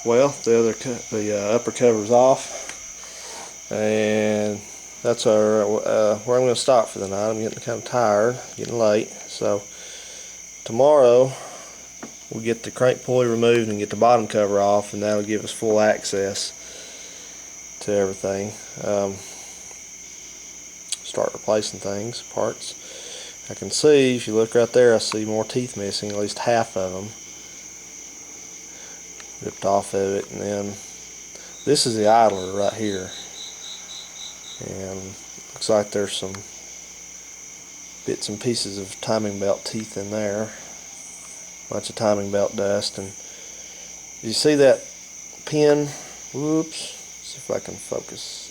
well, the upper cover's off, and that's where I'm going to stop for the night. I'm getting kind of tired, getting late, so tomorrow we'll get the crank pulley removed and get the bottom cover off, and that'll give us full access to everything. Start replacing things, parts. I can see, if you look right there, I see more teeth missing, at least half of them ripped off of it. And then this is the idler right here, and looks like there's some bits and pieces of timing belt teeth in there, bunch of timing belt dust. And you see that pin? Whoops, see if I can focus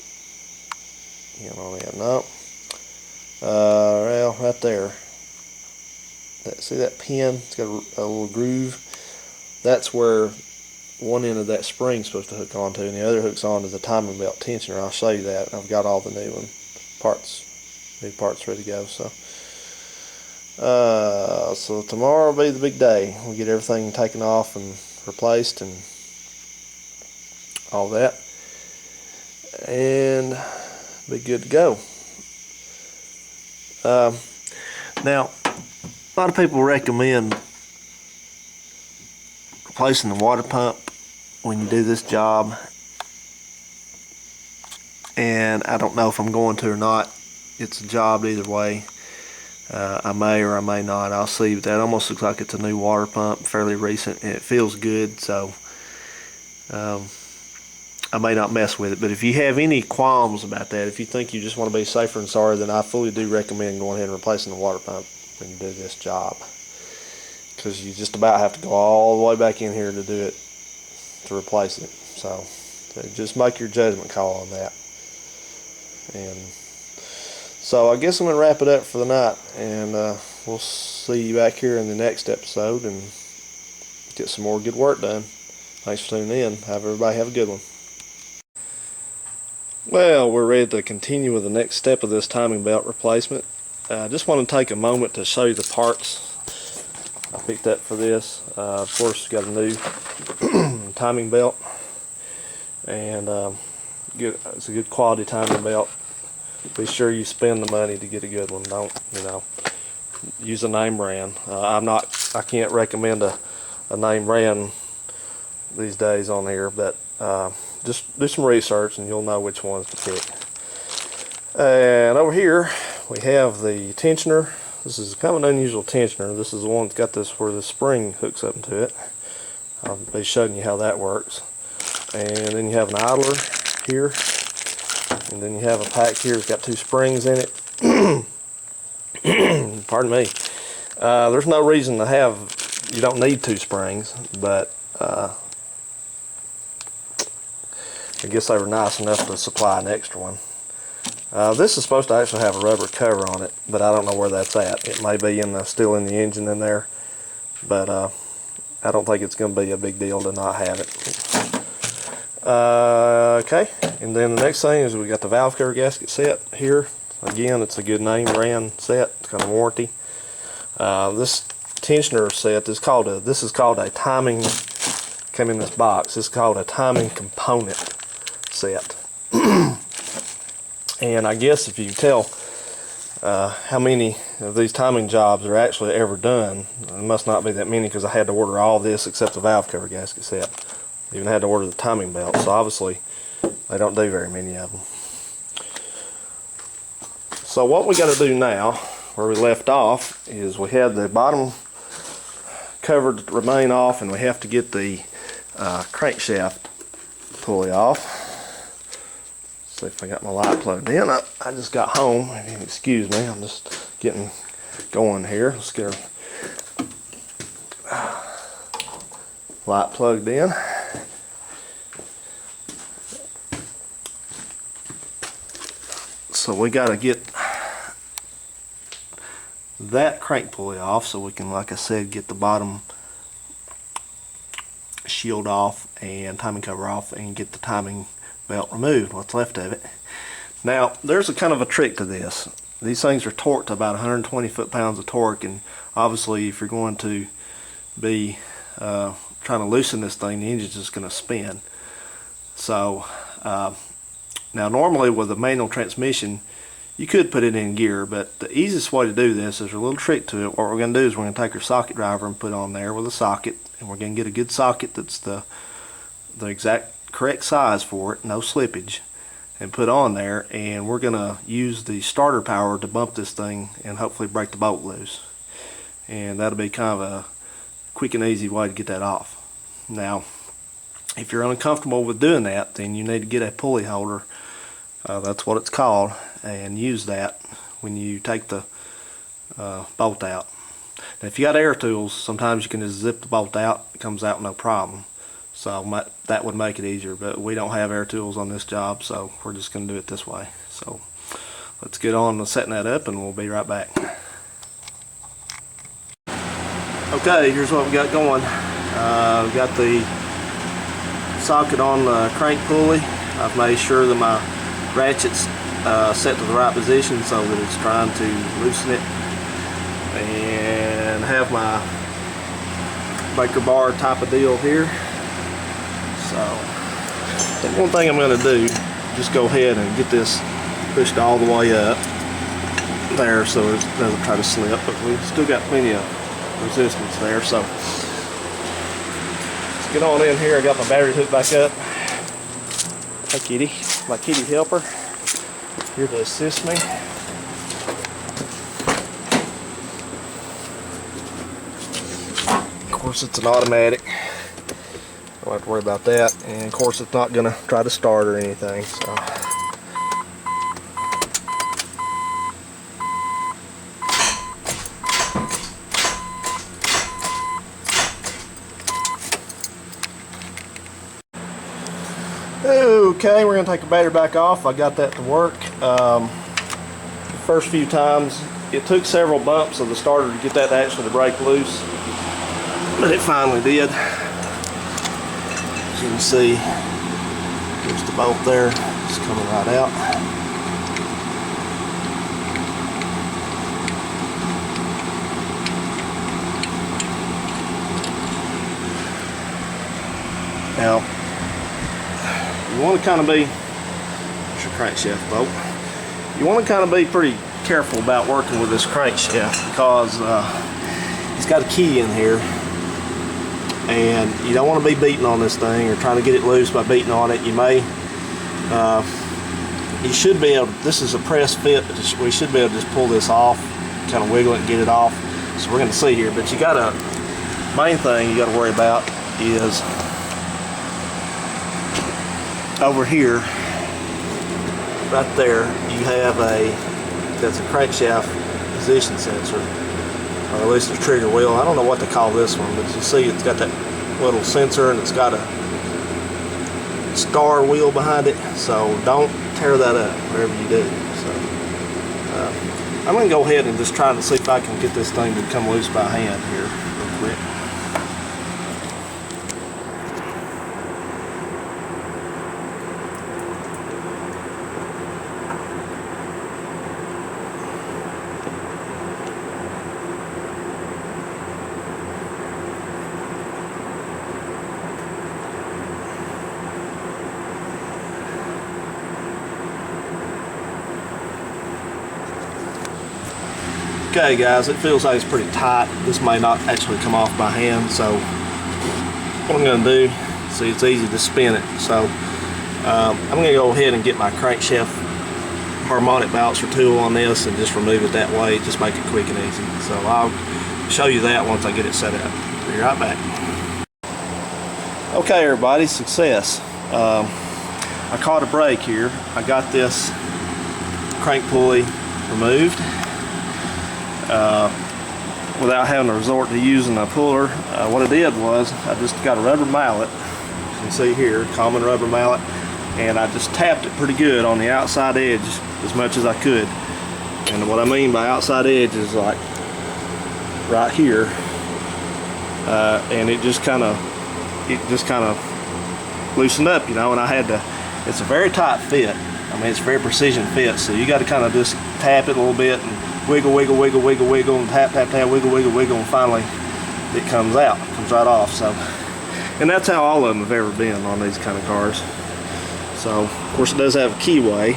in on it. No, well, right there, see that pin? It's got a little groove. That's where one end of that spring's supposed to hook onto, and the other hooks onto the timing belt tensioner. I'll show you that. I've got all the new parts ready to go. So tomorrow will be the big day. We'll get everything taken off and replaced and all that, and be good to go. Now, a lot of people recommend replacing the water pump when you do this job, and I don't know if I'm going to or not. It's a job either way. I may or I may not. I'll see, but that almost looks like it's a new water pump, fairly recent, and it feels good, so I may not mess with it. But if you have any qualms about that, if you think you just want to be safer and sorry, then I fully do recommend going ahead and replacing the water pump when you do this job, because you just about have to go all the way back in here to do it, to replace it. So just make your judgment call on that. And so I guess I'm going to wrap it up for the night, and we'll see you back here in the next episode and get some more good work done. Thanks for tuning in. Everybody have a good one. Well, we're ready to continue with the next step of this timing belt replacement. I just want to take a moment to show you the parts I picked up for this. Of course, got a new timing belt, and it's a good quality timing belt. Be sure you spend the money to get a good one. Don't, use a name brand. I can't recommend a name brand these days on here, but just do some research and you'll know which ones to pick. And over here we have the tensioner. This is kind of an unusual tensioner. This is the one that's got this where the spring hooks up into it. I'll be showing you how that works. And then you have an idler here, and then you have a pack here. It's got two springs in it. Pardon me. There's no reason to have, you don't need two springs, but I guess they were nice enough to supply an extra one. This is supposed to actually have a rubber cover on it, but I don't know where that's at. It may be still in the engine in there, but I don't think it's going to be a big deal to not have it. Okay, and then the next thing is we got the valve cover gasket set here. Again, it's a good name brand set. It's got a warranty. This tensioner set is called a timing. Came in this box. It's called a timing component set. And I guess if you can tell how many of these timing jobs are actually ever done, it must not be that many, because I had to order all this except the valve cover gasket set. Even had to order the timing belt, so obviously they don't do very many of them. So what we got to do now, where we left off, is we had the bottom cover to remain off, and we have to get the crankshaft pulley off. See if I got my light plugged in. I just got home. Excuse me, I'm just getting going here. Let's get our light plugged in. So we got to get that crank pulley off so we can, like I said, get the bottom shield off and timing cover off and get the timing belt removed, what's left of it. Now there's a kind of a trick to this. These things are torqued to about 120 foot-pounds of torque, and obviously if you're going to be trying to loosen this thing, the engine's just going to spin. So now normally with a manual transmission, you could put it in gear, but the easiest way to do this is a little trick to it. What we're going to do is we're going to take our socket driver and put on there with a socket, and we're going to get a good socket that's the exact correct size for it, no slippage, and put on there, and we're going to use the starter power to bump this thing and hopefully break the bolt loose. And that'll be kind of a quick and easy way to get that off. Now, if you're uncomfortable with doing that, then you need to get a pulley holder. That's what it's called, and use that when you take the bolt out. Now, if you got air tools, sometimes you can just zip the bolt out. It comes out no problem. So that would make it easier, but we don't have air tools on this job, so we're just going to do it this way. So let's get on to setting that up, and we'll be right back. Okay, here's what we got going. We got the socket on the crank pulley. I've made sure that my ratchet's set to the right position so that it's trying to loosen it, and have my breaker bar type of deal here. So I think one thing I'm going to do, just go ahead and get this pushed all the way up there so it doesn't try to slip, but we've still got plenty of resistance there. So let's get on in here. I got my battery hooked back up. Hi kitty, my kitty helper here to assist me. Of course it's an automatic, don't have to worry about that, and of course it's not gonna try to start or anything, so. Okay, we're going to take the battery back off. I got that to work. The first few times, it took several bumps of the starter to get that actually to break loose, but it finally did. As you can see, there's the bolt there. It's coming right out. Now, you want to kind of be, there's your crankshaft bolt. You want to kind of be pretty careful about working with this crankshaft because it's got a key in here, and you don't want to be beating on this thing or trying to get it loose by beating on it. You may, you should be able, this is a press fit, but we should be able to just pull this off, kind of wiggle it and get it off. So we're going to see here, but you got to, main thing you got to worry about is over here, right there, you have that's a crankshaft position sensor, or at least a trigger wheel. I don't know what to call this one, but you see it's got that little sensor and it's got a star wheel behind it, so don't tear that up whatever you do. So I'm going to go ahead and just try to see if I can get this thing to come loose by hand here real quick. Okay guys, it feels like it's pretty tight. This may not actually come off by hand, so what I'm going to do, see, it's easy to spin it, so I'm going to go ahead and get my crankshaft harmonic balancer tool on this and just remove it that way, just make it quick and easy. So I'll show you that once I get it set up. Be right back. Okay everybody, success. I caught a break here. I got this crank pulley removed without having to resort to using a puller. What I did was I just got a rubber mallet, you can see here, common rubber mallet, and I just tapped it pretty good on the outside edge as much as I could. And what I mean by outside edge is like right here, and it just kind of loosened up, you know. And I had to, it's a very tight fit. I mean, it's a very precision fit, so you got to kind of just tap it a little bit and wiggle, wiggle, wiggle, wiggle, wiggle, and tap, tap, tap, wiggle, wiggle, wiggle, and finally it comes out, comes right off. So And that's how all of them have ever been on these kind of cars. So, of course, it does have a keyway.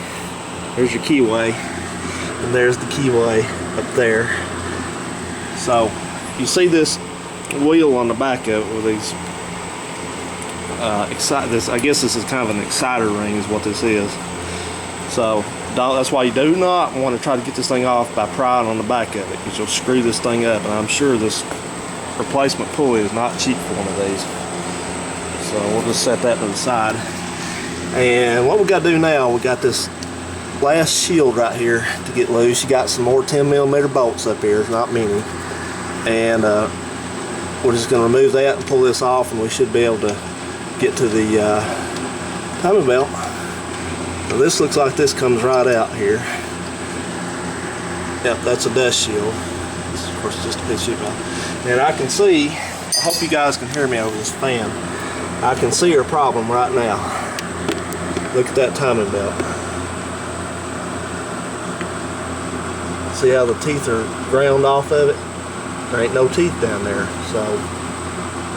There's your keyway, and there's the keyway up there. So, you see this wheel on the back of it with these I guess this is kind of an exciter ring is what this is. So that's why you do not want to try to get this thing off by prying on the back of it, because you'll screw this thing up, and I'm sure this replacement pulley is not cheap for one of these. So we'll just set that to the side. And what we got to do now, we got this last shield right here to get loose. You got some more 10mm bolts up here, not many. And we're just going to remove that and pull this off, and we should be able to get to the timing belt. Now this looks like this comes right out here. Yep, that's a dust shield. This is, of course, just a piece of sheet. And I can see, I hope you guys can hear me over this fan. I can see our problem right now. Look at that timing belt. See how the teeth are ground off of it? There ain't no teeth down there. So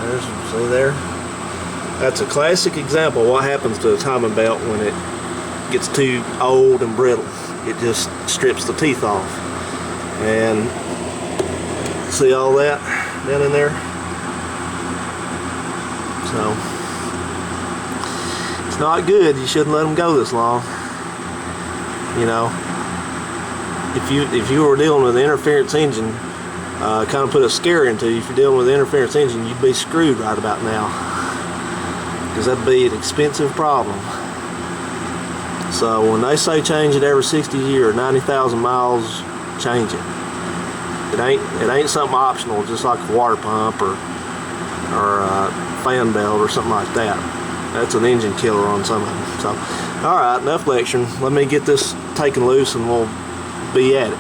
there's, see there? That's a classic example of what happens to a timing belt when it gets too old and brittle. It just strips the teeth off. And see all that down in there? So it's not good. You shouldn't let them go this long. You know, if you were dealing with an interference engine, kind of put a scare into you. If you're dealing with an interference engine, you'd be screwed right about now, because that'd be an expensive problem. So when they say change it every 60 years, 90,000 miles, change it. It ain't something optional, just like a water pump or a fan belt or something like that. That's an engine killer on some of them. So, all right, enough lecturing. Let me get this taken loose and we'll be at it.